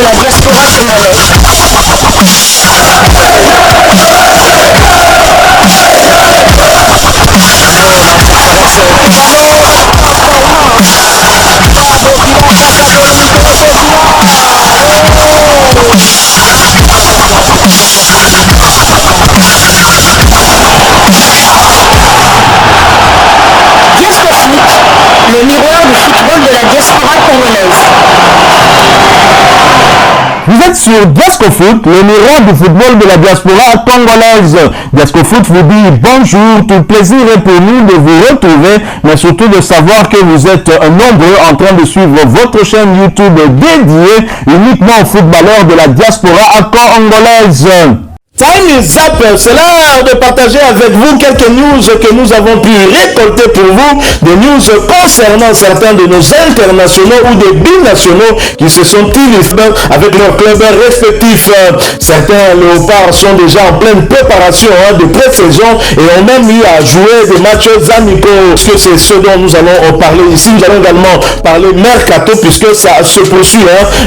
la diaspora congolaise. Le miroir du football de la diaspora congolaise. Vous êtes sur Diasco Foot, le miroir du football de la diaspora congolaise. Diasco Foot vous dit bonjour, tout plaisir est pour nous de vous retrouver, mais surtout de savoir que vous êtes nombreux en train de suivre votre chaîne YouTube dédiée uniquement aux footballeurs de la diaspora congolaise. Time is up, c'est l'heure de partager avec vous quelques news que nous avons pu récolter pour vous, des news concernant certains de nos internationaux ou des binationaux qui se sont illustrés avec leurs clubs respectifs. Certains léopards sont déjà en pleine préparation de pré-saison et ont même eu à jouer des matchs amicaux, parce que c'est ce dont nous allons parler ici. Nous allons également parler mercato puisque ça se poursuit.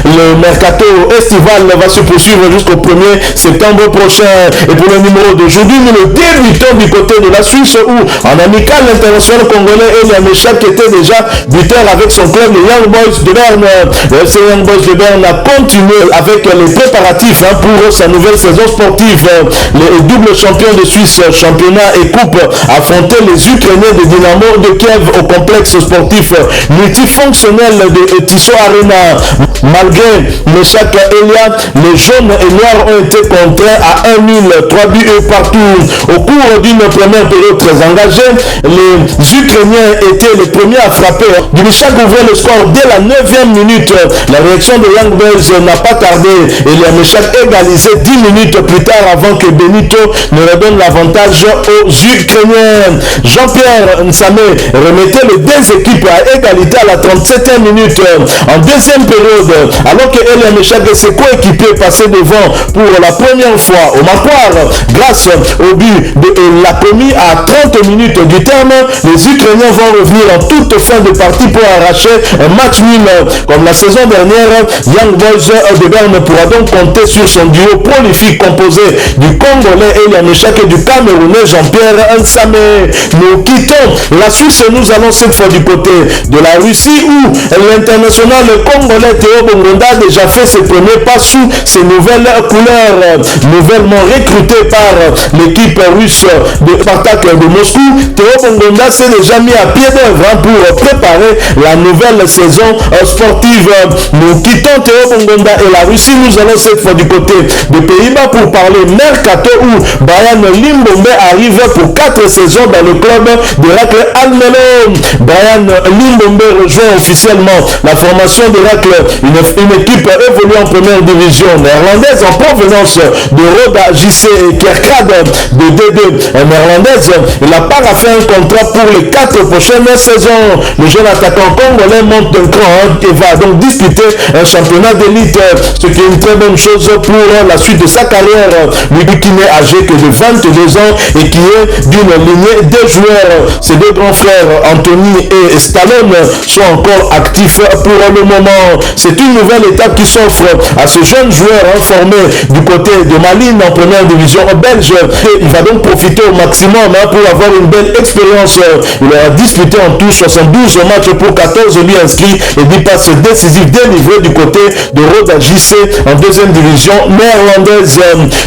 Le mercato estival va se poursuivre jusqu'au 1er septembre prochain. Et pour le numéro d'aujourd'hui, nous le débutons du côté de la Suisse où en amical l'international congolais Elia Meshak était déjà buteur avec son club les Young Boys de Berne. Le FC Young Boys de Berne a continué avec les préparatifs pour sa nouvelle saison sportive. Les doubles champions de Suisse, championnat et coupe, affrontaient les Ukrainiens de Dynamo de Kiev au complexe sportif multifonctionnel de Tissot Arena. Malgré Meshak Elia, les jaunes et noirs ont été contraints à 3 buts partout. Au cours d'une première période très engagée, les Ukrainiens étaient les premiers à frapper. Dimichak ouvrait le score dès la 9e minute. La réaction de Young Boys n'a pas tardé et les Meshak égalisait 10 minutes plus tard avant que Benito ne redonne l'avantage aux Ukrainiens. Jean-Pierre Nsamé remettait les deux équipes à égalité à la 37e minute. En deuxième période, alors que Elia Meshak et ses coéquipiers passaient devant pour la première fois au Makwar, grâce au but de la commis à 30 minutes du terme, les Ukrainiens vont revenir en toute fin de partie pour arracher un match nul. Comme la saison dernière, Young Boys de Berne pourra donc compter sur son duo prolifique composé du Congolais Elia Meshak et du Camerounais Jean-Pierre Nsamé. Nous quittons la Suisse, nous allons cette fois du côté de la Russie où l'international congolais Théo Bongonda a déjà fait ses premiers pas sous ses nouvelles couleurs. Nouvellement recruté par l'équipe russe de Spartak de Moscou, Théo Bongonda s'est déjà mis à pied d'œuvre pour préparer la nouvelle saison sportive. Nous quittons Théo Bongonda et la Russie, nous allons cette fois du côté des Pays-Bas pour parler mercato où Brian Limbombe arrive pour 4 saisons dans le club d'Héracle Almelo. Brian Limbombe rejoint officiellement la formation d'Héracle, une équipe évoluant en première division néerlandaise en provenance de Roda JC et Kerkrade de D2 néerlandaise. Il a paraphé un contrat pour les 4 prochaines saisons. Le jeune attaquant congolais monte d'un cran et va donc disputer un championnat d'élite, ce qui est une très bonne chose pour la suite de sa carrière. Lui qui n'est âgé que de 22 ans et qui est d'une lignée de joueurs. Ses deux grands frères Anthony et Stallone sont encore actifs pour le moment. C'est une nouvelle étape qui s'offre à ce jeune joueur formé du côté de Malines en première division belge. Et il va donc profiter au maximum pour avoir une belle expérience. Il a disputé en tout 72 matchs pour 14 buts inscrits et 10 passes décisives délivrées du côté de Roda JC en deuxième division néerlandaise.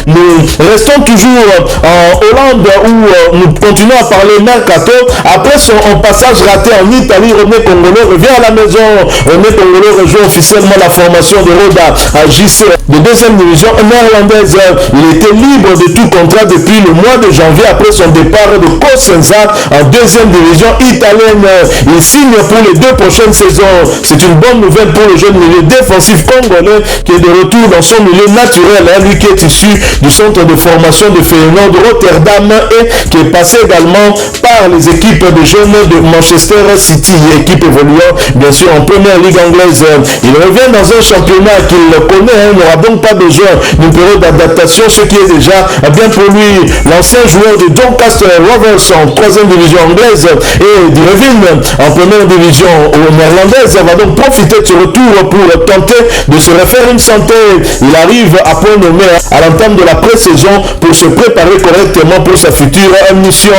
Nous restons toujours en Hollande où nous continuons à parler mercato. Après son passage raté en Italie, René Congolais revient à la maison. René Congolais rejoint officiellement la formation de Roda JC de deuxième division néerlandaise. Il était libre de tout contrat depuis le mois de janvier après son départ de Cosenza en deuxième division italienne. Il signe pour les 2 prochaines saisons. C'est une bonne nouvelle pour le jeune milieu défensif congolais qui est de retour dans son milieu naturel. Lui qui est issu du centre de formation de Feyenoord de Rotterdam et qui est passé également par les équipes de jeunes de Manchester City, équipe évoluant bien sûr en première ligue anglaise. Il revient dans un championnat qu'il connaît. Il n'aura donc pas besoin d'une période d'adaptation. ce qui est déjà bien pour lui. L'ancien joueur de Doncaster Rovers en 3e division anglaise et d'Irvine en 1re division néerlandaise va donc profiter de ce retour pour tenter de se refaire une santé. Il arrive à point nommé à l'entame de la pré-saison pour se préparer correctement pour sa future mission.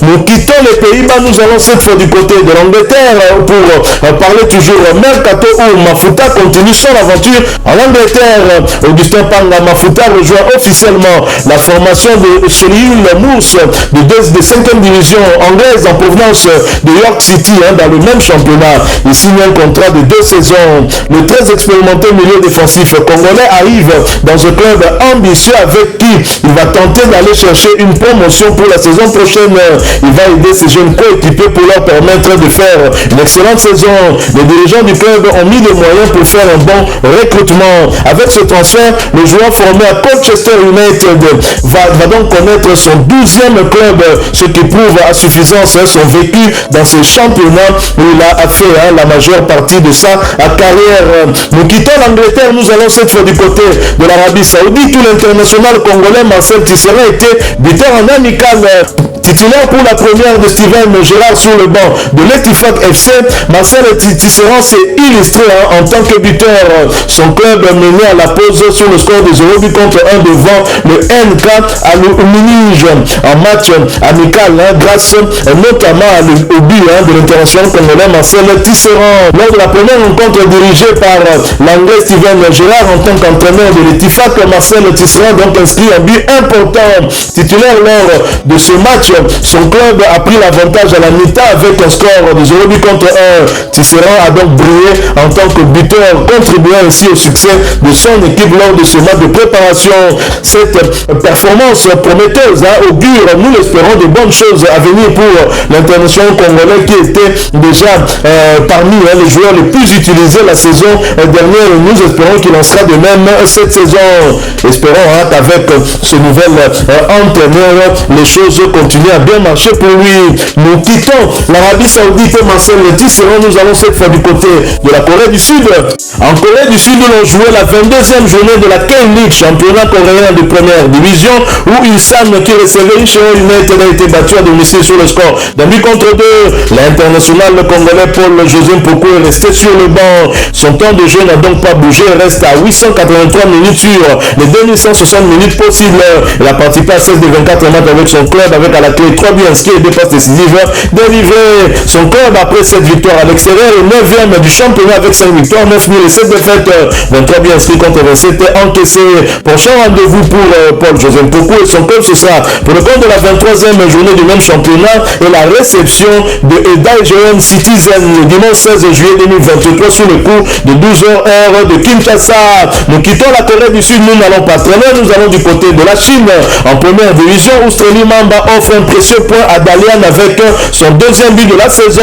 Nous quittons les Pays-Bas, nous allons cette fois du côté de l'Angleterre pour parler toujours Mercato où Mafuta continue son aventure en Angleterre. Augustin Panga Mafuta rejoint officiellement la formation de Solihull Moors de 5e division anglaise en provenance de York City dans le même championnat. Il signe un contrat de 2 saisons. Le très expérimenté milieu défensif congolais arrive dans un club ambitieux avec qui il va tenter d'aller chercher une promotion pour la saison prochaine. Il va aider ses jeunes coéquipiers pour leur permettre de faire une excellente saison. Les dirigeants du club ont mis les moyens pour faire un bon recrutement. Avec ce transfert, le joueur formé à Colchester United va donc connaître son 12e club, ce qui prouve à suffisance son vécu dans ce championnat où il a fait la majeure partie de sa carrière. Nous quittons l'Angleterre, nous allons cette fois du côté de l'Arabie Saoudite où l'international congolais Marcel Tisserand était buteur en amical. Titulaire pour la première de Steven Gerrard sur le banc de l'Etifak FC, Marcel Tisserand s'est illustré en tant que buteur. Son club mené à la pause sur le score de 0 but contre 1 devant le NK à Munich en match amical grâce notamment au but de l'international congolais Marcel Tisserand. Lors de la première rencontre dirigée par l'anglais Steven Gerrard en tant qu'entraîneur de l'Etifak, Marcel Tisserand donc inscrit un but important. Titulaire lors de ce match, son club a pris l'avantage à la mi-temps avec un score de 0 but contre 1. Tisserand a donc brillé en tant que buteur, contribuant ainsi au succès de son équipe lors de ce match de préparation. Cette performance prometteuse augure, nous l'espérons, de bonnes choses à venir pour l'international congolais qui était déjà parmi les joueurs les plus utilisés la saison dernière. Nous espérons qu'il en sera de même cette saison. Espérons qu'avec ce nouvel entraîneur, les choses continuent à bien marcher pour lui. Nous quittons l'Arabie Saoudite et Marcel Tisserand, nous allons cette fois du côté de la Corée du Sud. En Corée du Sud, l'on jouait la 22e journée de la K-League, championnat coréen de première division, où Ilsan qui recevait Incheon United a été battu à domicile sur le score d'un but contre 2. L'international congolais Paul José Mpoko est resté sur le banc. Son temps de jeu n'a donc pas bougé, reste à 883 minutes sur les 2160 minutes possibles. Il a participé à 16 des 24 matchs avec son club, avec à la clé 3 buts inscrits et 2 passes décisives délivrées. Son club, après 7 victoires à l'extérieur, est 9e du championnat avec 5 victoires, 9 000 et 7 défaites, 23 buts inscrits contre 27 encaissés. Prochain rendez-vous pour Paul José Mpoko et son club, ce sera pour le compte de la 23e journée du même championnat et la réception de Daejeon Citizen le dimanche 16 juillet 2023 sous le coup de 12h heure de Kinshasa. Nous quittons la Corée du Sud, nous n'allons pas traîner, nous allons du côté de la Chine en première division où Streli Mamba offre un précieux point à Dalian avec son 2e but de la saison.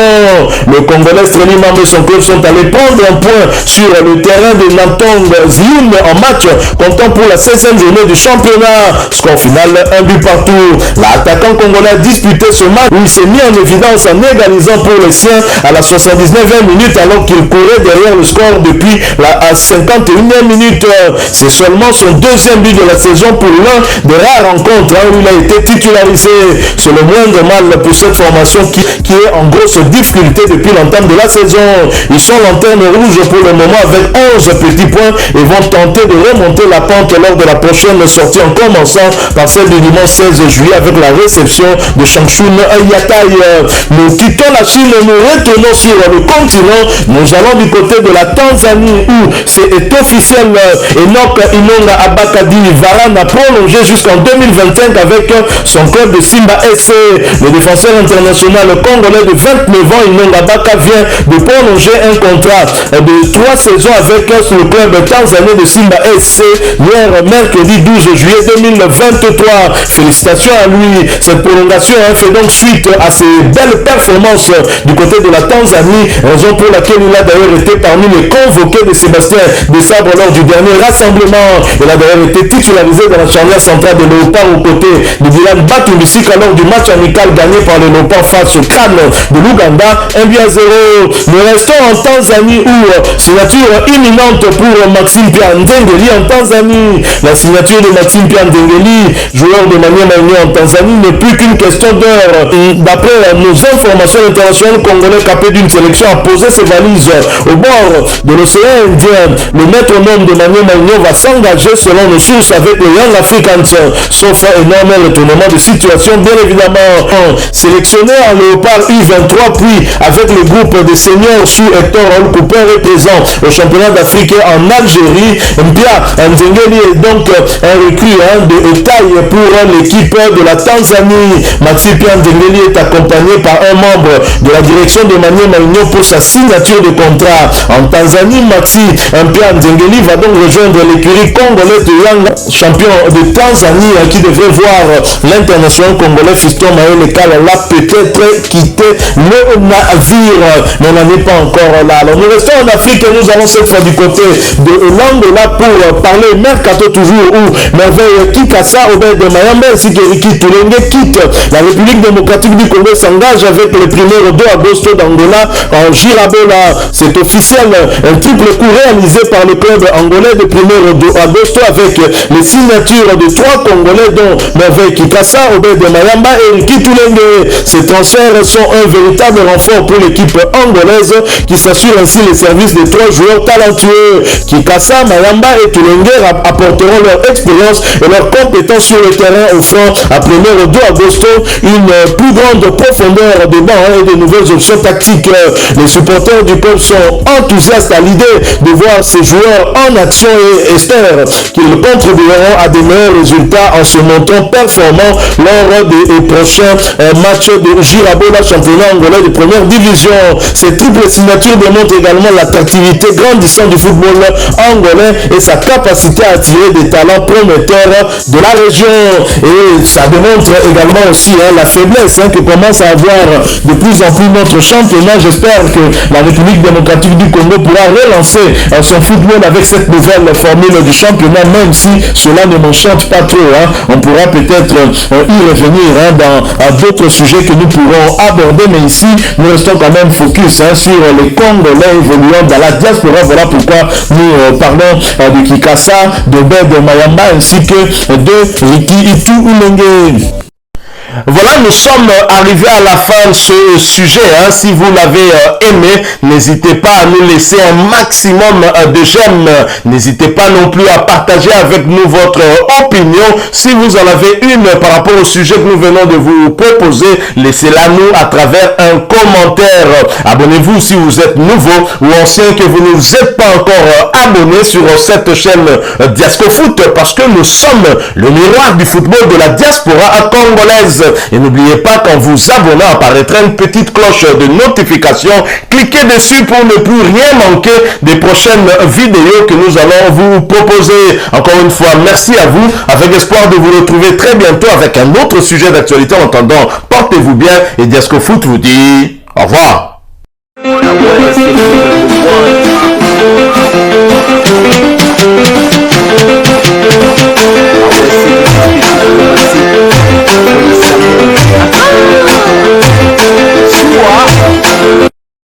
Le Congolais Streli Mamba et son club sont allés prendre un point sur le terrain de Nantong Ziun en match comptant pour la 16e journée du championnat. Score final, un but partout. L'attaquant congolais a disputé ce match où il s'est mis en évidence en égalisant pour les siens à la 79e minute alors qu'il courait derrière le score depuis la 51e minute. C'est seulement son 2e but de la saison pour l'un des rares rencontres où il a été titularisé. C'est le moindre mal pour cette formation qui est en grosse difficulté depuis l'entame de la saison. Ils sont lanterne rouge pour le moment avec 11 petits points et vont tenter de remonter la pente lors de la prochaine sortie en commençant par celle du dimanche 16 juillet avec la réception de Changchun Yatai. Nous quittons la Chine, nous retournons sur le continent. Nous allons du côté de la Tanzanie où c'est officiel. Enoch Inonga Abakadi Varane a prolongé jusqu'en 2025 avec son club de Simba SC. Le défenseur international congolais de 29 ans, Inonga Abaka, vient de prolonger un contrat de 3 saisons avec le club tanzanien de Simba SC hier mercredi 12 juillet 2023. Félicitations à lui. Cette prolongation fait donc suite à ses belles performances du côté de la Tanzanie, raison pour laquelle il a d'ailleurs été parmi les convoqués de Sébastien Desabre lors du dernier rassemblement. Il a d'ailleurs été titularisé dans la charnière centrale de Léopard aux côtés de Dylan Batumbisika lors lors du match amical gagné par le Léopard face au Khan de l'Ouganda, 1-0. Nous restons en Tanzanie où signature imminente pour Maxime Pia Ndengeli en Tanzanie. La signature de Maxime Pia Ndengeli, joueur de Maniema Union en Tanzanie, n'est plus qu'une question d'heure. D'après nos informations internationales, Congolais capé d'une sélection a posé ses valises au bord de l'océan Indien. Le métronome de Maniema Union va s'engager selon nos sources avec le Young Africans, sauf un énorme retournement de situation, bien évidemment. Sélectionné en Léopard U23, puis avec le groupe des seniors sous Hector Cooper est présent au championnat d'Afrique en Algérie. Mpia Ndengeli est donc un recrue de taille pour l'équipe de la Tanzanie. Maxime Pia Ndengeli est accompagné par un membre de la direction de Maniema Union pour sa signature de contrat. En Tanzanie, Maxime Pia Ndengeli va donc rejoindre l'écurie congolaise de Young, champion de Tanzanie, qui devrait voir l'international congolais Fiston Maël Kalala peut-être quitter le navire, mais on n'en est pas encore là. Alors nous restons en Afrique et nous allons cette fois du côté de l'Angola pour parler mercato toujours où Merveille Kikassa, Obed Mayamba ainsi que Ricky Toulenge quitte la République démocratique du Congo, s'engage avec le 1er 2 agosto d'Angola en Girabola. C'est officiel, un triple coup réalisé par le club angolais de 1er 2 agosto avec les signatures de 3 Congolais dont Merveille Kikassa, Obed Mayamba et Ricky Toulenge. Ces transferts sont un véritable renfort pour l'équipe angolaise qui s'assure ainsi les services de 3 joueurs talentueux. Kikassa, Mayamba et Toulenge apporteront leur expérience et leurs compétences sur le terrain, offrant à 1er 2 agosto une plus grande profondeur de banc et de nouvelles options tactiques. Les supporters du club sont enthousiastes à l'idée de voir ces joueurs en action et espèrent qu'ils contribueront à de meilleurs résultats en se montrant performants lors des prochains matchs de Girabola, championnat angolais de première division. Ces triples signatures démontrent également l'attractivité grandissante du football angolais et sa capacité à attirer des talents prometteurs de la région. Et ça démontre également aussi la faiblesse que commence à avoir de plus en plus notre championnat. J'espère que la République démocratique du Congo pourra relancer son football avec cette nouvelle formule du championnat, même si cela ne m'enchante pas trop. On pourra peut-être y revenir dans d'autres sujets que nous pourrons aborder, mais ici nous restons quand même focus sur les Congolais évoluant dans la diaspora. Voilà pourquoi nous parlons de Kikassa, de Bed Mayamba ainsi que de Ricky Toulenge. Voilà, nous sommes arrivés à la fin de ce sujet. Si vous l'avez aimé, n'hésitez pas à nous laisser un maximum de j'aime. N'hésitez pas non plus à partager avec nous votre opinion. Si vous en avez une par rapport au sujet que nous venons de vous proposer, laissez-la nous à travers un commentaire. Abonnez-vous si vous êtes nouveau ou ancien que vous ne vous êtes pas encore abonné sur cette chaîne Diascofoot, parce que nous sommes le miroir du football de la diaspora congolaise. Et n'oubliez pas qu'en vous abonnant apparaîtra une petite cloche de notification. Cliquez dessus pour ne plus rien manquer des prochaines vidéos que nous allons vous proposer. Encore une fois, merci à vous, avec espoir de vous retrouver très bientôt avec un autre sujet d'actualité. En attendant, portez-vous bien et Diascofoot vous dit au revoir.